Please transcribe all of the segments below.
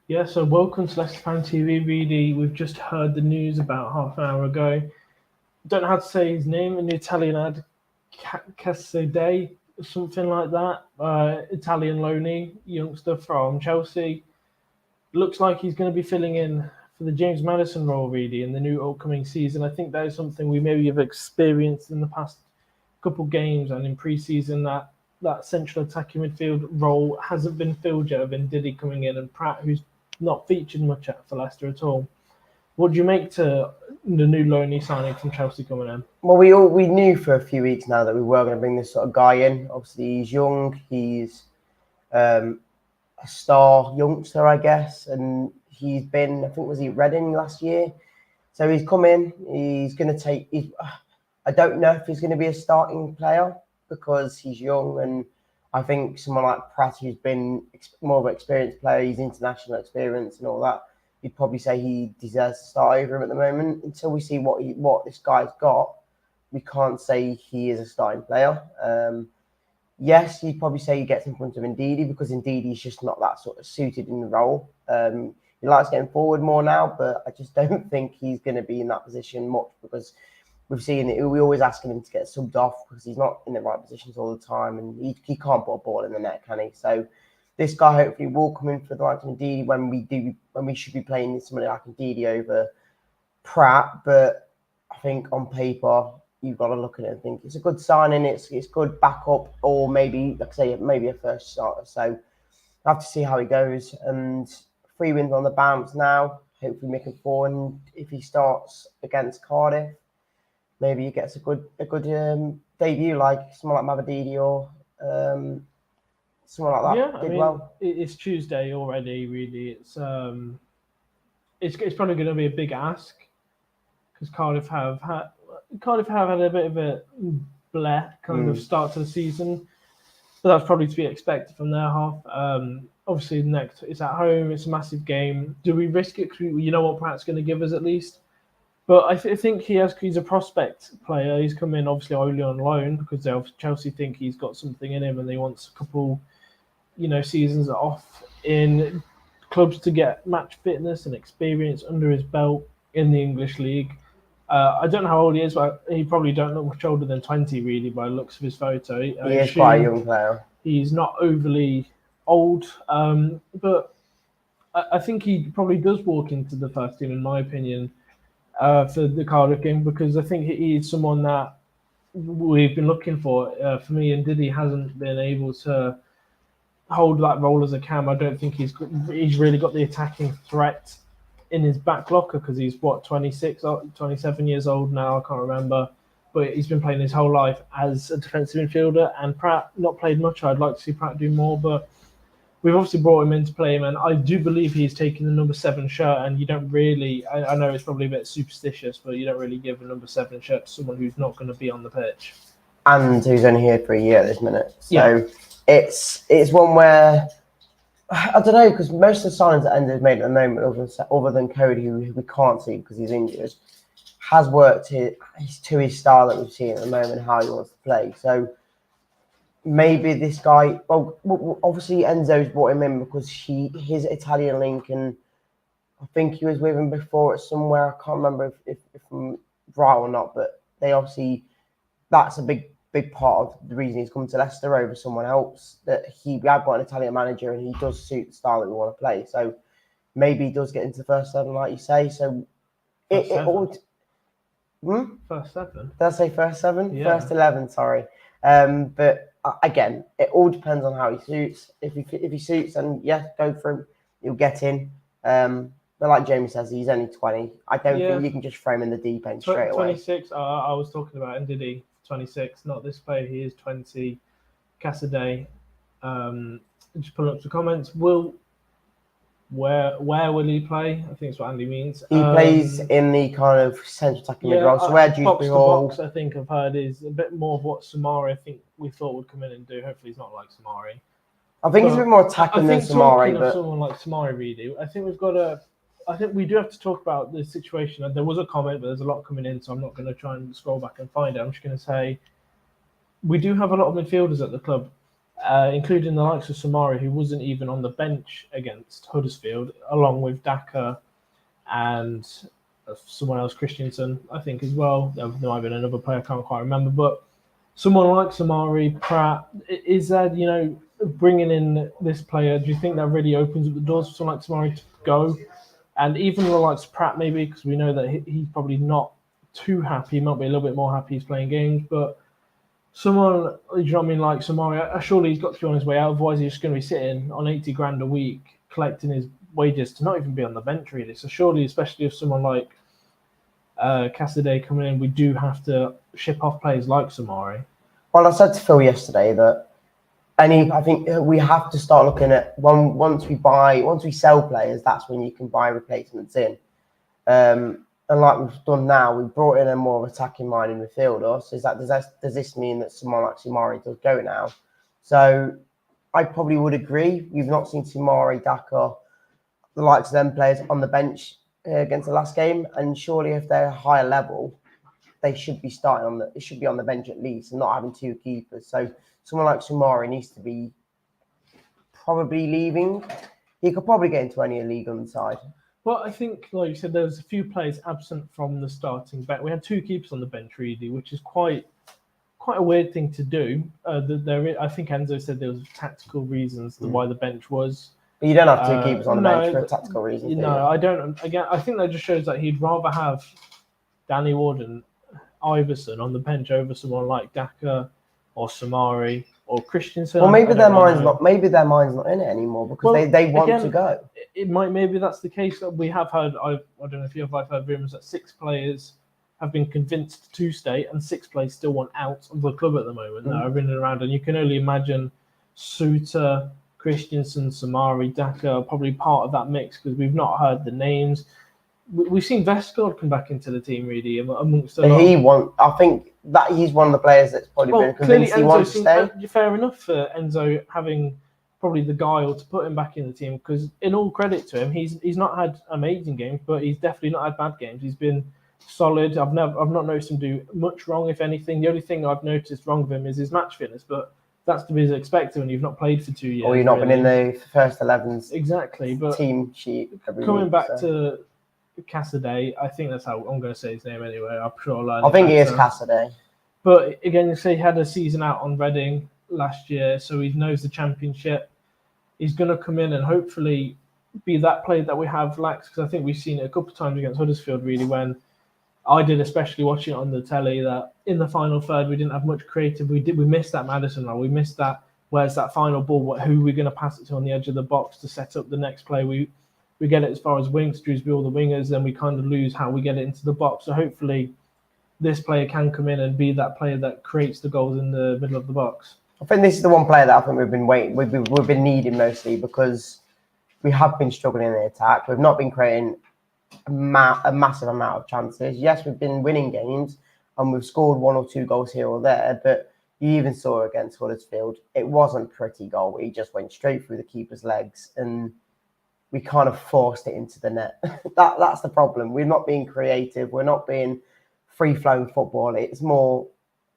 Yeah, so welcome to Leicester Fan TV, Reedy. We've just heard the news about half an hour ago. Don't know how to say his name in the Italian ad, Casadei, something like that. Italian loanee, youngster from Chelsea. Looks like he's going to be filling in for the James Maddison role, Reedy, in the new upcoming season. I think that is something we maybe have experienced in the past couple games and in pre-season that central attacking midfield role hasn't been filled yet. Of Diddy coming in and Pratt, who's not featured much for Leicester at all. What do you make to the new loanee signing from Chelsea coming in? Well, we knew for a few weeks now that we were going to bring this sort of guy in. Obviously, he's young. He's a star youngster, I guess, and he's been, I think, was he Reading last year? So he's come in. He's going to take. I don't know if he's going to be a starting player because he's young, and I think someone like Pratt, who's been more of an experienced player, he's international experience and all that, you'd probably say he deserves to start over him at the moment. Until we see what this guy's got, we can't say he is a starting player. Yes, you'd probably say he gets in front of Ndidi because Ndidi's just not that sort of suited in the role. He likes getting forward more now, but I just don't think he's going to be in that position much because we've seen it. We always asking him to get subbed off because he's not in the right positions all the time, and he can't put a ball in the net, can he? So this guy hopefully will come in for the likes of Ndidi when we should be playing somebody like Ndidi over Pratt. But I think on paper, you've got to look at it and think it's a good signing, it's good backup, or maybe, like I say, maybe a first starter. So I have to see how he goes. And 3 wins on the bounce now, hopefully making 4. And if he starts against Cardiff, maybe he gets a good debut, like someone like Mavadidi or someone like that. Yeah, I mean, well. It's Tuesday already. Really, it's probably going to be a big ask because Cardiff have had a bit of a bleh kind of start to the season, but that's probably to be expected from their half. Obviously, next it's at home. It's a massive game. Do we risk it? Because you know what Pratt's going to give us at least. But I think he's a prospect player. He's come in obviously only on loan because Chelsea think he's got something in him and they want a couple, seasons off in clubs to get match fitness and experience under his belt in the English league. I don't know how old he is, but he probably don't look much older than 20, really, by the looks of his photo. He is quite a young player. He's not overly old, but I think he probably does walk into the first team, in my opinion, for the Cardiff game, because I think he's someone that we've been looking for. For me, and Diddy hasn't been able to hold that role as a cam. I don't think he's really got the attacking threat in his back locker because he's 26, 27 years old now. I can't remember, but he's been playing his whole life as a defensive midfielder. And Pratt not played much. I'd like to see Pratt do more, but we've obviously brought him in to play him, and I do believe he's taking the number 7 shirt. And you don't really, I know it's probably a bit superstitious, but you don't really give a number 7 shirt to someone who's not going to be on the pitch and who's only here for a year at this minute. So it's one where I don't know, because most of the signings that Endo's made at the moment, other than Cody, who we can't see because he's injured, has worked to his style that we've seen at the moment, how he wants to play. So maybe this guy, well, obviously Enzo's brought him in because his Italian link, and I think he was with him before at somewhere. I can't remember if I'm right or not, but they obviously, that's a big part of the reason he's come to Leicester over someone else, that we have got an Italian manager and he does suit the style that we want to play. So maybe he does get into the first 7, like you say. So it all... First 7? Did I say first 7? Yeah. First 11, sorry. But again, it all depends on how he suits. If he suits, then go for him. He'll get in. But like Jamie says, he's only 20. I don't think you can just throw him in the deep end straight away. 26, I was talking about Ndidi, 26, not this player. He is 20. Casadei. Just pulling up the comments. Where will he play? I think that's what Andy means. He plays in the kind of central attacking mid-role. So where Dewsbury Hall... box, I think I've heard, is a bit more of what Samari, I think we thought would come in and do. Hopefully he's not like Samari. I think he's a bit more attacking than Samari. But someone like Samari, really, I think we do have to talk about the situation. There was a comment, but there's a lot coming in, so I'm not going to try and scroll back and find it. I'm just going to say we do have a lot of midfielders at the club. including the likes of Samari, who wasn't even on the bench against Huddersfield, along with Daka and someone else, Christensen, I think, as well. There might have been another player, I can't quite remember. But someone like Samari, Pratt, is that, bringing in this player, do you think that really opens up the doors for someone like Samari to go? And even the likes of Pratt, maybe, because we know that he's probably not too happy. He might be a little bit more happy he's playing games, but someone, you know what I mean, like Samari, surely he's got to be on his way out. Otherwise, he's just going to be sitting on 80 grand a week, collecting his wages to not even be on the bench, really. So surely, especially if someone like Casadei coming in, we do have to ship off players like Samari. Well, I said to Phil yesterday that I think we have to start looking at once we sell players, that's when you can buy replacements in. And like we've done now, we've brought in a more attacking minded midfielder. So does this mean that someone like Samari does go now? So I probably would agree. We've not seen Samari, Daka, the likes of them players on the bench against the last game. And surely if they're higher level, they should be it should be on the bench at least, and not having two keepers. So someone like Samari needs to be probably leaving. He could probably get into any league on the side. Well, I think, like you said, there's a few players absent from the starting bench. We had two keepers on the bench, really, which is quite a weird thing to do. I think Enzo said there was tactical reasons to why the bench was. But you don't have two keepers on the bench for tactical reasons. No, I don't. Again, I think that just shows that he'd rather have Danny Ward and Iverson on the bench over someone like Daka or Samari or Christensen. Well, maybe their mind's not in it anymore because they want to go. Maybe that's the case. That we have heard. I don't know if you have heard rumors that 6 players have been convinced to stay, and 6 players still want out of the club at the moment. That are running around, and you can only imagine Suter, Christensen, Samari, Daka are probably part of that mix because we've not heard the names. We've seen Vestergaard come back into the team, really, amongst I think that he's one of the players that's probably been convinced he wants to stay. Fair enough for Enzo having probably the guile to put him back in the team because, in all credit to him, he's not had amazing games, but he's definitely not had bad games. He's been solid. I've not noticed him do much wrong, if anything. The only thing I've noticed wrong with him is his match fitness, but that's to be expected when you've not played for 2 years. Or you've not been in the first 11's exactly, but team sheet. Coming back to Casadei, I think that's how I'm going to say his name anyway. I'm sure I think he is Casadei. But again, you say he had a season out on Reading last year, so he knows the Championship. He's going to come in and hopefully be that player that we have lacked, because I think we've seen it a couple of times against Huddersfield, really, when I did, especially watching it on the telly, that in the final third we didn't have much creative. We missed that Maddison role. We missed that. Where's that final ball? Who are we going to pass it to on the edge of the box to set up the next play? We get it as far as wings, Dewsbury, all the wingers, then we kind of lose how we get it into the box. So hopefully this player can come in and be that player that creates the goals in the middle of the box. I think this is the one player that I think we've been needing mostly because we have been struggling in the attack. We've not been creating a massive amount of chances. Yes, we've been winning games and we've scored 1 or 2 goals here or there, but you even saw against Huddersfield, it wasn't a pretty goal. He just went straight through the keeper's legs and we kind of forced it into the net. That's the problem. We're not being creative. We're not being free-flowing football. It's more,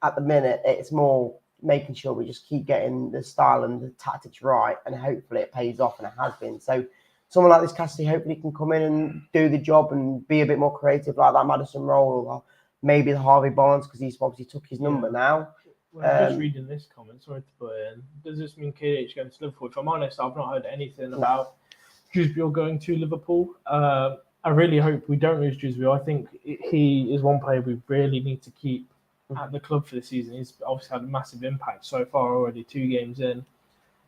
at the minute, it's more making sure we just keep getting the style and the tactics right, and hopefully it pays off, and it has been. So someone like this Cassidy hopefully can come in and do the job and be a bit more creative, like that Maddison role, or maybe the Harvey Barnes, because he's obviously took his number now. Well, I'm just reading this comment, sorry to put it in. Does this mean KH going to Liverpool? If I'm honest, I've not heard anything about Dewsbury going to Liverpool. I really hope we don't lose Dewsbury. I think he is one player we really need to keep at the club for the season. He's obviously had a massive impact so far already, 2 games in.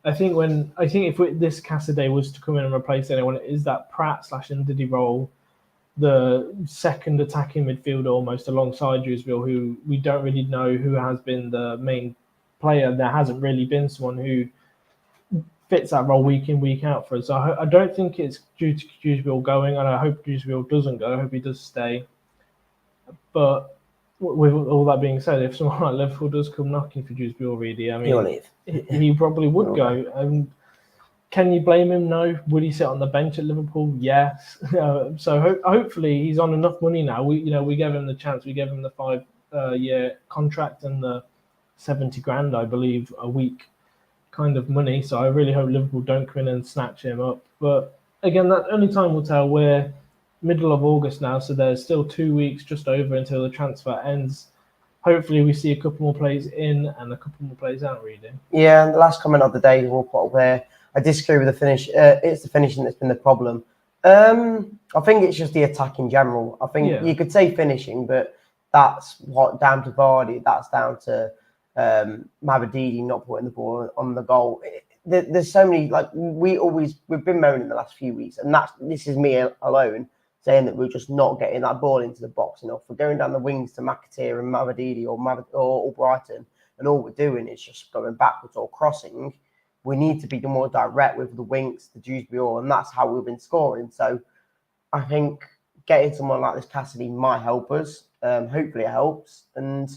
I think if this Casadei was to come in and replace anyone, it is that Pratt/Ndidi role, the second attacking midfielder almost alongside Dewsbury, who we don't really know who has been the main player. There hasn't really been someone who fits that role week in, week out for us. So I don't think it's due to Dewsbury going, and I hope Dewsbury doesn't go. I hope he does stay. But with all that being said, if someone like Liverpool does come knocking for Dewsbury already, I mean, he'll leave. He probably would go. Can you blame him? No. Would he sit on the bench at Liverpool? Yes. So hopefully he's on enough money now. We gave him the chance. We gave him the 5-year contract and the 70 grand, I believe, a week kind of money. So I really hope Liverpool don't come in and snatch him up. But again, that only time will tell. We're middle of August now, so there's still 2 weeks just over until the transfer ends. Hopefully, we see a couple more players in and a couple more players out. Reading. Yeah, and the last comment of the day we'll put up there. I disagree with the finish. It's the finishing that's been the problem. I think it's just the attack in general. I think you could say finishing, but that's what down to Vardy. That's down to Mavididi not putting the ball on the goal. There's so many, like we've been moaning the last few weeks, and this is me alone saying that we're just not getting that ball into the box enough. We're going down the wings to McAteer and Mavididi or Brighton, and all we're doing is just going backwards or crossing. We need to be more direct with the Winks, the Dewsbury, and that's how we've been scoring. So I think getting someone like this Cassidy might help us. Hopefully it helps, and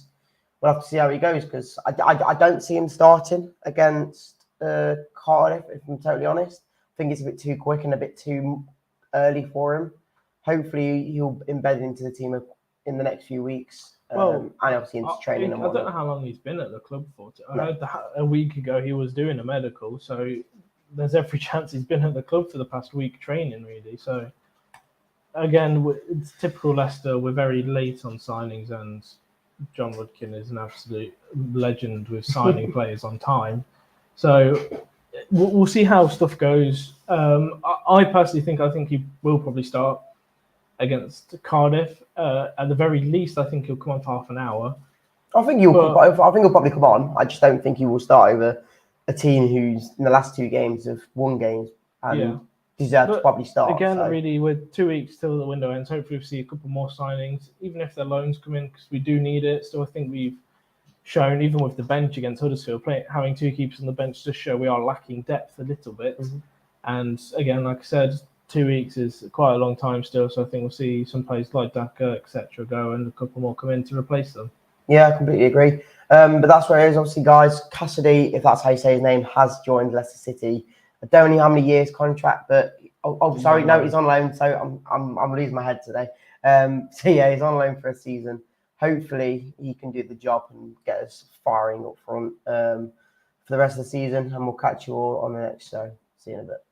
we'll have to see how he goes, because I don't see him starting against Cardiff, if I'm totally honest. I think it's a bit too quick and a bit too early for him. Hopefully he'll embed into the team in the next few weeks. And obviously into training and whatnot. I don't know how long he's been at the club for. I heard that a week ago he was doing a medical, so there's every chance he's been at the club for the past week training, really. So again, it's typical Leicester. We're very late on signings, and John Rudkin is an absolute legend with signing players on time. So we'll see how stuff goes. I personally I think he will probably start against Cardiff. At the very least, I think he'll come on for half an hour. I think he'll probably come on. I just don't think he will start over a team who's in the last 2 games have won games and deserve to probably start. Again, really, with 2 weeks till the window ends, hopefully we'll see a couple more signings, even if their loans come in, because we do need it. So I think we've shown, even with the bench against Huddersfield, having 2 keepers on the bench to show we are lacking depth a little bit. Mm-hmm. And again, like I said, 2 weeks is quite a long time still, so I think we'll see some players like Daka, etc., go, and a couple more come in to replace them. Yeah, I completely agree. But that's where it is, obviously, guys. Casadei, if that's how you say his name, has joined Leicester City. I don't know how many years contract, but sorry, no, he's on loan. So I'm losing my head today. So yeah, he's on loan for a season. Hopefully, he can do the job and get us firing up front for the rest of the season. And we'll catch you all on the next show. See you in a bit.